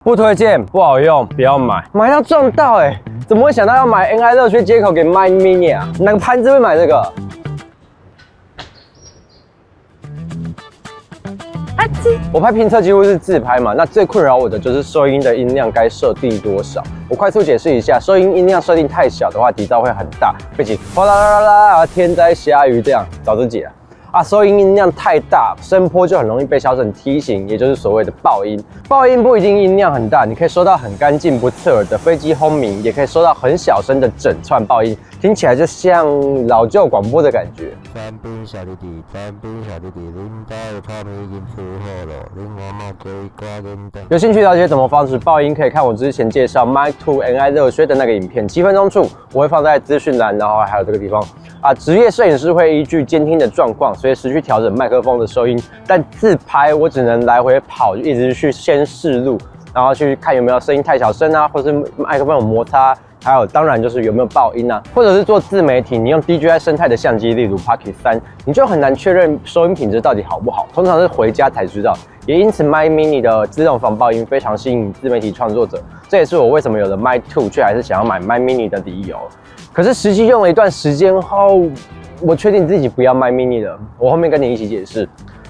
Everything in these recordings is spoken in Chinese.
不推荐，不好用，不要买。买到撞到怎么会想到要买 NI 热靴接口给 Mac Mini 啊？哪个盘子会买这个？我拍评测几乎是自拍嘛，那最困扰我的就是收音的音量该设定多少。我快速解释一下，收音音量设定太小的话，底噪会很大，背景哗啦啦啦，天灾下雨这样，找自己啊，收音音量太大，声波就很容易被小整梯形，也就是所谓的爆音。爆音不一定音量很大，你可以收到很干净不刺耳的飞机轰鸣，也可以收到很小声的整串爆音，听起来就像老旧广播的感觉。三边小弟弟，恁家的泡面已经煮好了，恁妈妈可以挂恁的。有兴趣了解怎么防止爆音，可以看我之前介绍 Mic 2 NI 热靴的那个影片，7分钟处我会放在资讯栏，然后还有这个地方啊。职业摄影师会依据监听的状况，随时去调整麦克风的收音，但自拍我只能来回跑，一直去先试录，然后去看有没有声音太小声啊，或是麦克风有摩擦。还有，当然就是有没有爆音啊，或者是做自媒体，你用 DJI 生态的相机，例如 Pocket 3，你就很难确认收音品质到底好不好，通常是回家才知道。也因此 ，Mac Mini 的自动防爆音非常吸引自媒体创作者，这也是我为什么有了 Mac 2却还是想要买 Mac Mini 的理由。可是实际用了一段时间后，我确定自己不要 Mac Mini 了，我后面跟你一起解释。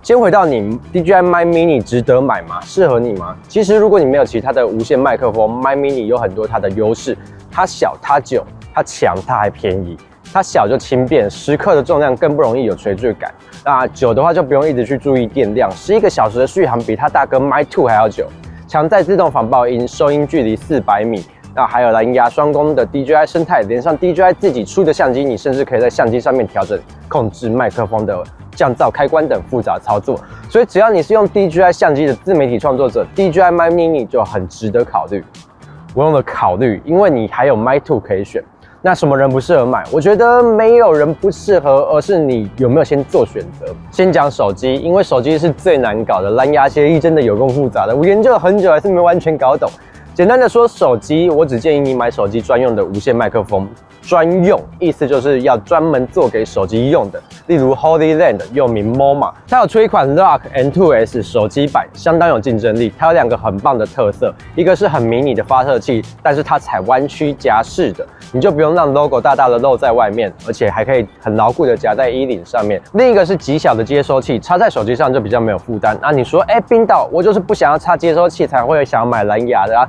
先回到你 DJI Mac Mini 值得买吗？适合你吗？其实如果你没有其他的无线麦克风 ，Mac Mini 有很多它的优势。它小，它久，它强，它还便宜。它小就轻便，10克的重量更不容易有垂坠感。那久的话就不用一直去注意电量，11个小时的续航比它大哥 Mic 2还要久。强在自动防爆音，收音距离400米。那还有蓝牙双功的 DJI 生态，连上 DJI 自己出的相机，你甚至可以在相机上面调整控制麦克风的降噪、开关等复杂操作。所以只要你是用 DJI 相机的自媒体创作者 ，DJI Mac Mini 就很值得考虑。我用了考虑，因为你还有 Mic 2可以选。那什么人不适合买？我觉得没有人不适合，而是你有没有先做选择。先讲手机，因为手机是最难搞的，蓝牙协议真的有够复杂的，我研究了很久还是没完全搞懂。简单的说，手机我只建议你买手机专用的无线麦克风。专用意思就是要专门做给手机用的，例如 Holyland 又名 MoMA， 它有出一款 Rock N2S 手机版，相当有竞争力。它有2个很棒的特色，一个是很迷你的发射器，但是它采弯曲夹式的，你就不用让 logo 大大的露在外面，而且还可以很牢固的夹在衣领上面。另一个是极小的接收器，插在手机上就比较没有负担。你说，冰岛，我就是不想要插接收器，才会想要买蓝牙的啊。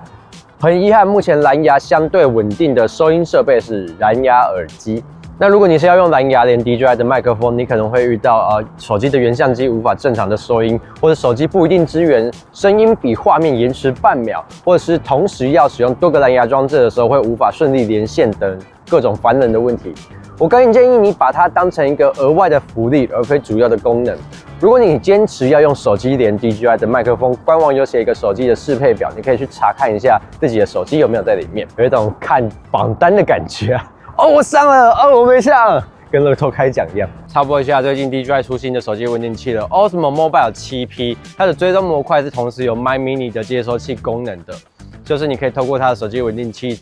很遗憾，目前蓝牙相对稳定的收音设备是蓝牙耳机。那如果你是要用蓝牙连 DJI 的麦克风，你可能会遇到手机的原相机无法正常的收音，或者手机不一定支援声音比画面延迟半秒，或者是同时要使用多个蓝牙装置的时候会无法顺利连线等各种烦人的问题。我个人建议你把它当成一个额外的福利，而非主要的功能。如果你坚持要用手机连 DJI 的麦克风，官网有写一个手机的适配表，你可以去查看一下自己的手机有没有在里面，有一种看榜单的感觉啊。我上了，我没上，跟乐透开奖一样。插播一下，最近 DJI 出新的手机稳定器了 ，Osmo Mobile 7P， 它的追踪模块是同时有 Mac Mini 的接收器功能的。就是你可以透过它的手机稳定器，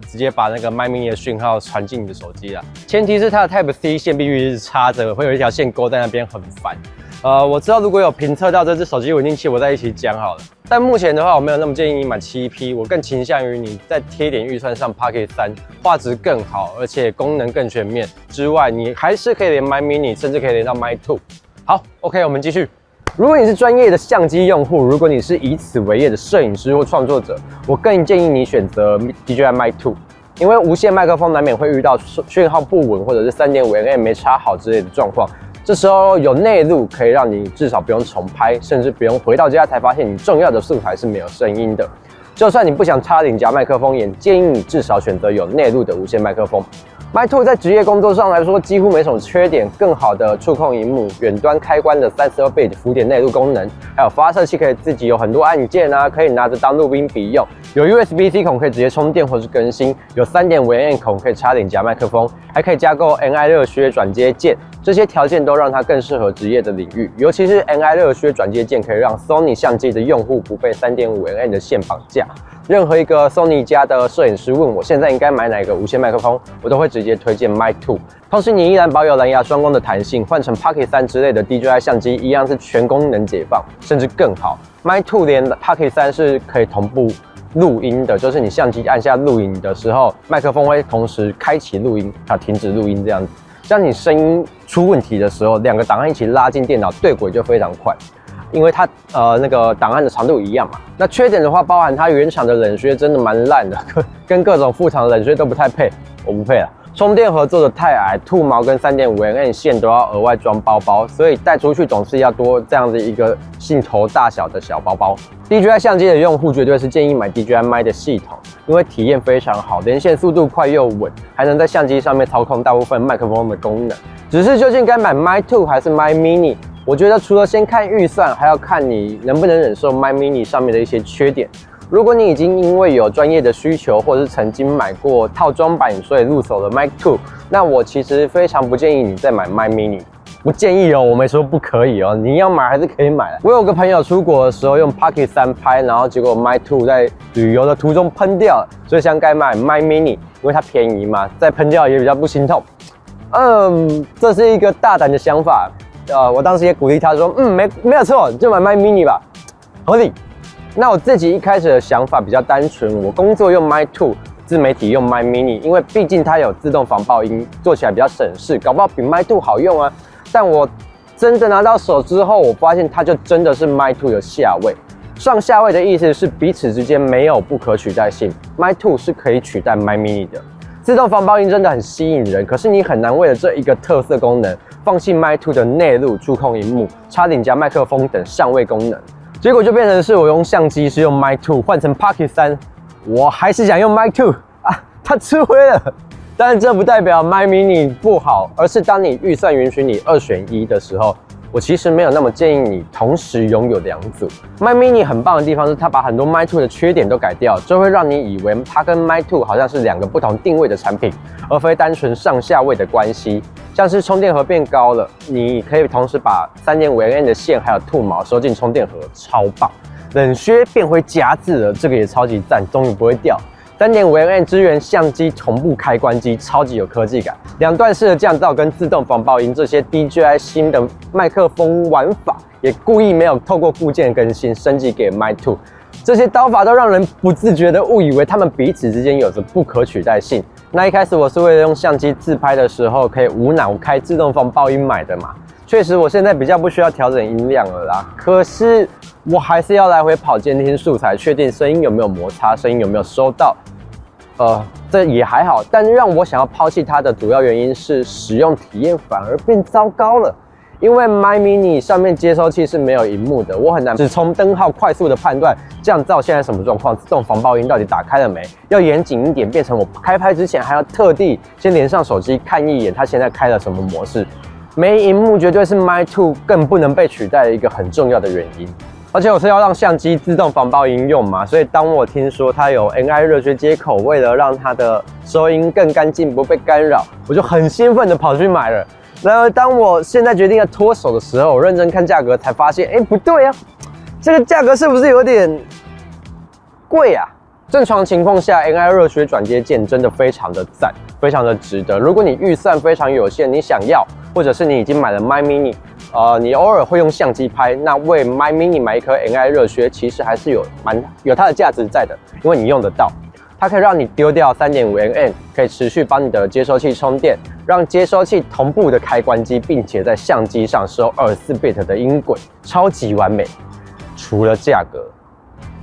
直接把那个 Mac Mini 的讯号传进你的手机啦。前提是它的 Type C 线必须是插着，会有一条线勾在那边，很烦。我知道如果有评测到这只手机稳定器，我再一起讲好了。但目前的话，我没有那么建议你买7P， 我更倾向于你再贴一点预算上 Pocket 3，画质更好，而且功能更全面之外，你还是可以连 Mac Mini， 甚至可以连到 Mic 2。好 ，OK， 我们继续。如果你是专业的相机用户，如果你是以此为业的摄影师或创作者，我更建议你选择 DJI Mic 2，因为无线麦克风难免会遇到讯号不稳或者是 3.5mm 没插好之类的状况。这时候有内录可以让你至少不用重拍，甚至不用回到家才发现你重要的素材是没有声音的。就算你不想插领夹麦克风，也建议你至少选择有内录的无线麦克风。Mic 2在职业工作上来说几乎没什么缺点，更好的触控萤幕、远端开关的32bit 浮点内录功能，还有发射器可以自己有很多按键啊，可以拿着当录音笔用。有 USB-C 孔可以直接充电或是更新，有3.5mm 孔可以插领夹麦克风，还可以加购 NI 热靴转接件。这些条件都让它更适合职业的领域，尤其是 NI 热靴转接件可以让 Sony 相机的用户不被 3.5mm 的线绑架。任何一个 Sony 家的摄影师问我现在应该买哪个无线麦克风，我都会直接推荐 Mic 2。同时，你依然保有蓝牙双功的弹性，换成 Pocket 3之类的 DJI 相机一样是全功能解放，甚至更好。Mic 2连 Pocket 3是可以同步录音的，就是你相机按下录影的时候，麦克风会同时开启录音，还有停止录音这样子。像你声音出问题的时候，两个档案一起拉进电脑对轨就非常快，因为它那个档案的长度一样嘛。那缺点的话，包含它原厂的冷靴真的蛮烂的，跟各种副厂的冷靴都不太配，我不配啦。充电盒做的太矮，兔毛跟 3.5mm 线都要额外装包包，所以带出去总是要多这样的一个镜头大小的小包包。DJI 相机的用户绝对是建议买 DJI Mic 的系统，因为体验非常好，连线速度快又稳，还能在相机上面操控大部分麦克风的功能。只是究竟该买 Mic 2还是 Mic Mini？ 我觉得除了先看预算，还要看你能不能忍受 Mic Mini 上面的一些缺点。如果你已经因为有专业的需求，或者是曾经买过套装版，所以入手了 Mic 2，那我其实非常不建议你再买 Mic Mini。不建议哦，我没说不可以哦，你要买还是可以买的。我有个朋友出国的时候用 Pocket 3拍，然后结果 Mic 2在旅游的途中喷掉了，所以想该买 Mic Mini， 因为它便宜嘛，再喷掉也比较不心痛。这是一个大胆的想法。我当时也鼓励他说，没有错，就买 Mic Mini 吧，合理。那我自己一开始的想法比较单纯，我工作用 Mic 2，自媒体用 Mic Mini， 因为毕竟它有自动防爆音，做起来比较省事，搞不好比 Mic 2好用啊。但我真的拿到手之后，我发现它就真的是 Mic 2的下位。上下位的意思是彼此之间没有不可取代性 ，Mic 2是可以取代 Mic Mini 的。自动防爆音真的很吸引人，可是你很难为了这一个特色功能，放弃 Mic 2的内录、触控萤幕、插顶夹麦克风等上位功能。结果就变成是我用相机是用 Mic 2，换成 Pocket 3，我还是想用 Mic 2啊，它吃灰了。但这不代表 Mic Mini 不好，而是当你预算允许你2选1的时候，我其实没有那么建议你同时拥有2组。Mic Mini 很棒的地方是它把很多 Mic 2的缺点都改掉，就会让你以为它跟 Mic 2好像是2个不同定位的产品，而非单纯上下位的关系。像是充电盒变高了，你可以同时把 3.5mm 的线还有兔毛收进充电盒，超棒。冷靴变回夹子了，这个也超级赞，终于不会掉。3.5mm 支援相机同步开关机，超级有科技感。2段式的降噪跟自动防爆音，这些 DJI 新的麦克风玩法，也故意没有透过固件更新升级给 Mic 2。这些刀法都让人不自觉的误以为他们彼此之间有着不可取代性。那一开始我是为了用相机自拍的时候可以无脑开自动防爆音买的嘛，确实我现在比较不需要调整音量了啦。可是我还是要来回跑监听素材，确定声音有没有摩擦，声音有没有收到。这也还好，但让我想要抛弃它的主要原因是使用体验反而变糟糕了。因为 Mic Mini 上面接收器是没有萤幕的，我很难只从灯号快速的判断降噪现在什么状况，自动防爆音到底打开了没，要严谨一点，变成我开拍之前还要特地先连上手机看一眼它现在开了什么模式。没萤幕绝对是 Mic 2更不能被取代的一个很重要的原因。而且我是要让相机自动防爆音用嘛，所以当我听说它有 NI 热靴接口，为了让它的收音更干净不被干扰，我就很兴奋的跑去买了。然而当我现在决定要脱手的时候，我认真看价格才发现，不对啊，这个价格是不是有点贵啊？正常情况下 ，NI 热靴转接件真的非常的赞，非常的值得。如果你预算非常有限，你想要，或者是你已经买了 Mic Mini，你偶尔会用相机拍，那为 Mic Mini 买一颗 NI 热靴，其实还是有它的价值在的，因为你用得到。它可以让你丢掉 3.5mm， 可以持续帮你的接收器充电，让接收器同步的开关机，并且在相机上收24bit 的音轨，超级完美。除了价格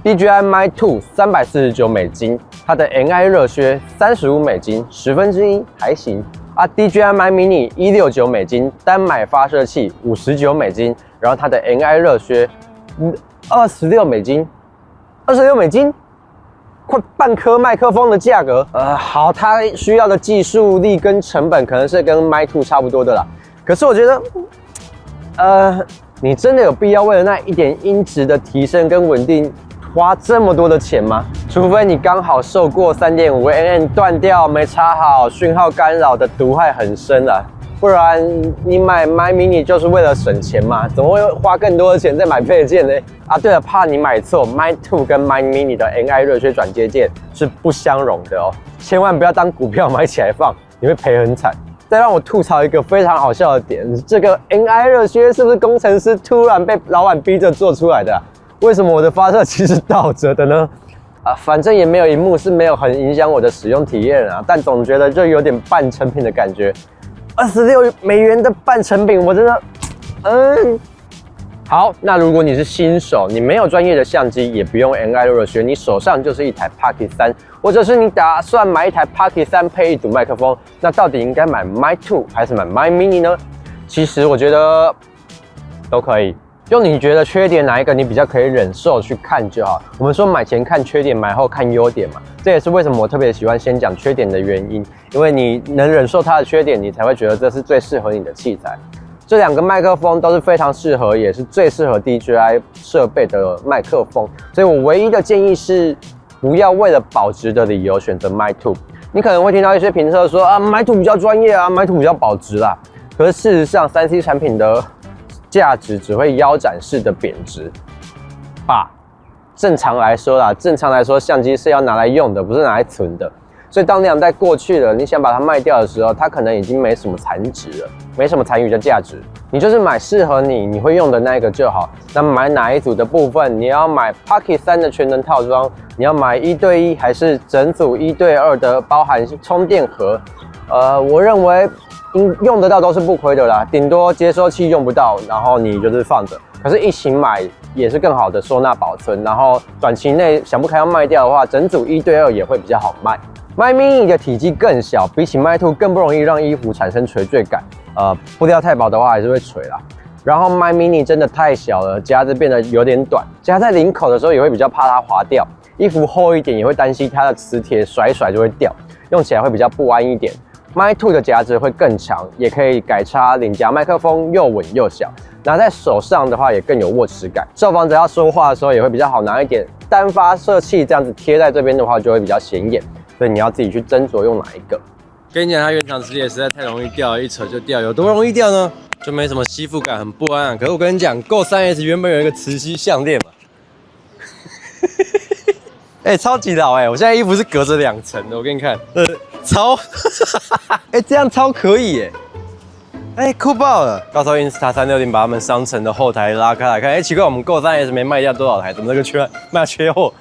，DJI Mic 2 $349，它的 NI 热靴$35，1/10还行啊。DJI Mic Mini $169，单买发射器$59，然后它的 NI 热靴$26，26，快半颗麦克风的价格。好，它需要的技术力跟成本可能是跟 Mic 2差不多的啦。可是我觉得，你真的有必要为了那一点音质的提升跟稳定花这么多的钱吗？除非你刚好受过 3.5mm 断掉没插好、讯号干扰的毒害很深啊，不然你买 Mic Mini 就是为了省钱嘛？怎么会花更多的钱再买配件呢？啊，对了，怕你买错 ，Mic 2跟 Mic Mini 的 NI 热靴转接件是不相容的哦，千万不要当股票买起来放，你会赔很惨。再让我吐槽一个非常好笑的点，这个 NI 热靴是不是工程师突然被老板逼着做出来的啊？为什么我的发射器是倒着的呢？反正也没有萤幕，是没有很影响我的使用体验啊，但总觉得就有点半成品的感觉。$26的半成品，我真的，好，那如果你是新手，你没有专业的相机，也不用 NI 热学，你手上就是一台 Pocket 3，或者是你打算买一台 Pocket 3配一组麦克风，那到底应该买 Mic 2还是买 Mic Mini 呢？其实我觉得都可以，用你觉得缺点哪一个你比较可以忍受去看就好。我们说买前看缺点，买后看优点嘛，这也是为什么我特别喜欢先讲缺点的原因，因为你能忍受它的缺点，你才会觉得这是最适合你的器材。这两个麦克风都是非常适合，也是最适合 DJI 设备的麦克风，所以我唯一的建议是，不要为了保值的理由选择 Mic 2。你可能会听到一些评测说Mic 2比较专业啊，Mic 2比较保值啦。可是事实上，3C 产品的价值只会腰斩式的贬值吧。正常来说，相机是要拿来用的，不是拿来存的。所以当2代过去了，你想把它卖掉的时候，它可能已经没什么残值了，没什么残余的价值。你就是买适合你会用的那一个就好。那买哪一组的部分，你要买 Pocket 3的全能套装，你要买1对1还是整组1对2的包含充电盒？我认为用得到都是不亏的啦，顶多接收器用不到，然后你就是放着。可是一起买也是更好的收纳保存，然后短期内想不开要卖掉的话，整组1对2也会比较好卖。Mic Mini 的体积更小，比起 Mic 2更不容易让衣服产生垂坠感。布料太薄的话还是会垂啦。然后 Mic Mini 真的太小了，夹子变得有点短，夹在领口的时候也会比较怕它滑掉。衣服厚一点也会担心它的磁铁甩一甩就会掉，用起来会比较不安一点。Mic 2的夹子会更长，也可以改插领夹麦克风，又稳又小。拿在手上的话也更有握持感，受访者要说话的时候也会比较好拿一点。单发射器这样子贴在这边的话就会比较显眼，所以你要自己去斟酌用哪一个。跟你讲，它原厂磁铁实在太容易掉了，一扯就掉。有多容易掉呢？就没什么吸附感，很不安啊。可是我跟你讲，Go 3S 原本有一个磁吸项链嘛，超级老我现在衣服是隔着2层的，我给你看，超，这样超可以酷爆了！到时候 Insta360把他们商城的后台拉开来看，奇怪，我们 Go 3S 没卖掉多少台，怎么这个卖缺货？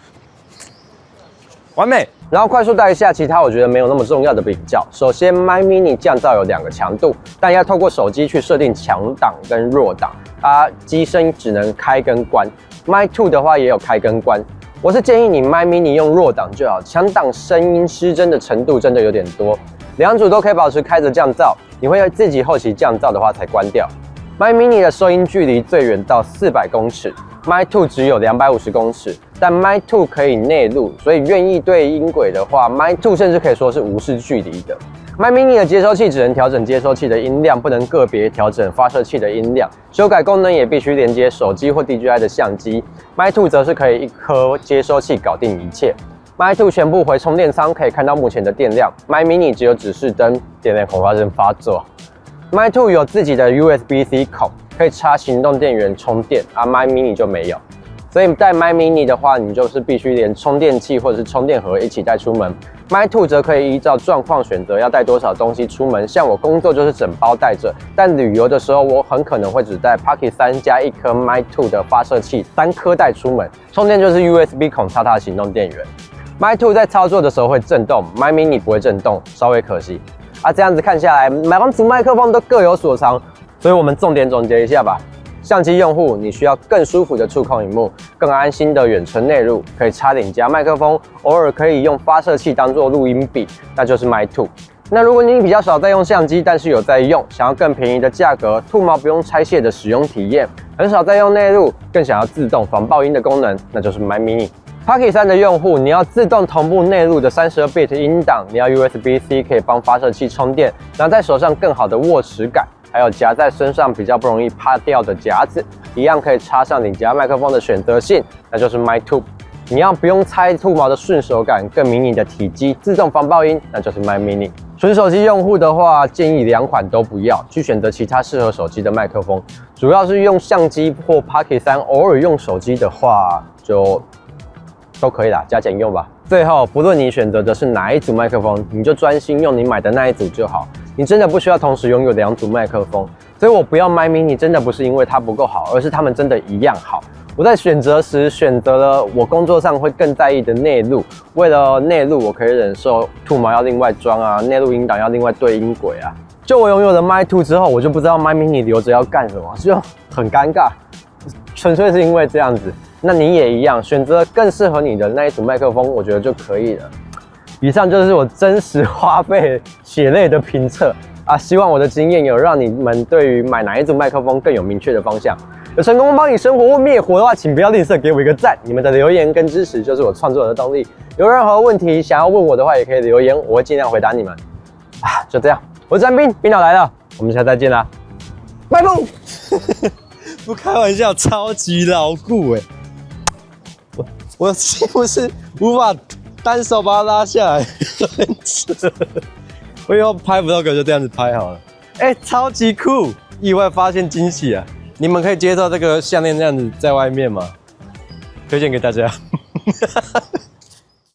完美。然后快速带一下其他我觉得没有那么重要的比较。首先 ，Mic Mini 降噪有2个强度，但要透过手机去设定强档跟弱档，它机身只能开跟关。Mic 2的话也有开跟关。我是建议你 Mic Mini 用弱档就好，强档声音失真的程度真的有点多。2组都可以保持开着降噪，你会自己后期降噪的话才关掉。Mic Mini 的收音距离最远到400公尺。Mic 2只有250公尺，但 Mic 2可以内录，所以愿意对音轨的话 ，Mic 2甚至可以说是无视距离的。Mic Mini 的接收器只能调整接收器的音量，不能个别调整发射器的音量，修改功能也必须连接手机或 DJI 的相机。Mic 2则是可以一颗接收器搞定一切。Mic 2全部回充电仓，可以看到目前的电量。Mic Mini 只有指示灯，电量恐怕正发作。Mic 2有自己的 USB-C 孔，可以插行动电源充电，Mic Mini 就没有。所以带 Mic Mini 的话，你就是必须连充电器或者是充电盒一起带出门。Mic 2则可以依照状况选择要带多少东西出门。像我工作就是整包带着，但旅游的时候我很可能会只带 Pocket 3加1颗 Mic 2的发射器，3颗带出门。充电就是 USB 孔插它的行动电源。Mic 2在操作的时候会震动 ，Mic Mini 不会震动，稍微可惜。这样子看下来，2组麦克风都各有所长，所以我们重点总结一下吧。相机用户，你需要更舒服的触控萤幕，更安心的远程内录，可以插领夹麦克风，偶尔可以用发射器当做录音笔，那就是 Mic 2。那如果你比较少在用相机，但是有在用，想要更便宜的价格，兔毛不用拆卸的使用体验，很少在用内录，更想要自动防爆音的功能，那就是 Mic Mini。Pocket 3的用户，你要自动同步内录的32bit 音档，你要 USB-C 可以帮发射器充电，拿在手上更好的握持感，还有夹在身上比较不容易趴掉的夹子，一样可以插上领夹麦克风的选择性，那就是 Mic 2。你要不用拆兔毛的顺手感，更迷你的体积，自动防爆音，那就是 Mic Mini。纯手机用户的话，建议2款都不要，去选择其他适合手机的麦克风。主要是用相机或 Pocket 3，偶尔用手机的话就都可以啦，加减用吧。最后，不论你选择的是哪一组麦克风，你就专心用你买的那一组就好。你真的不需要同时拥有2组麦克风。所以我不要 Mic Mini，真的不是因为它不够好，而是它们真的一样好。我在选择时选择了我工作上会更在意的内录，为了内录我可以忍受兔毛要另外装啊，内录音档要另外对音轨啊。就我拥有了 Mic 2之后，我就不知道 Mic Mini 留着要干什么，就很尴尬，纯粹是因为这样子。那你也一样，选择更适合你的那一组麦克风，我觉得就可以了。以上就是我真实花费血泪的评测啊，希望我的经验有让你们对于买哪一组麦克风更有明确的方向。有成功帮你生活或灭火的话，请不要吝啬给我一个赞，你们的留言跟支持就是我创作的动力。有任何问题想要问我的话，也可以留言，我会尽量回答你们。啊，就这样，我是詹斌，冰岛来了，我们下次再见啦，拜拜。不开玩笑，超级牢固哎！我几乎是无法单手把它拉下来，我以后拍 vlog 就这样子拍好了。哎，超级酷！意外发现惊喜啊！你们可以接受这个项链这样子在外面吗？推荐给大家。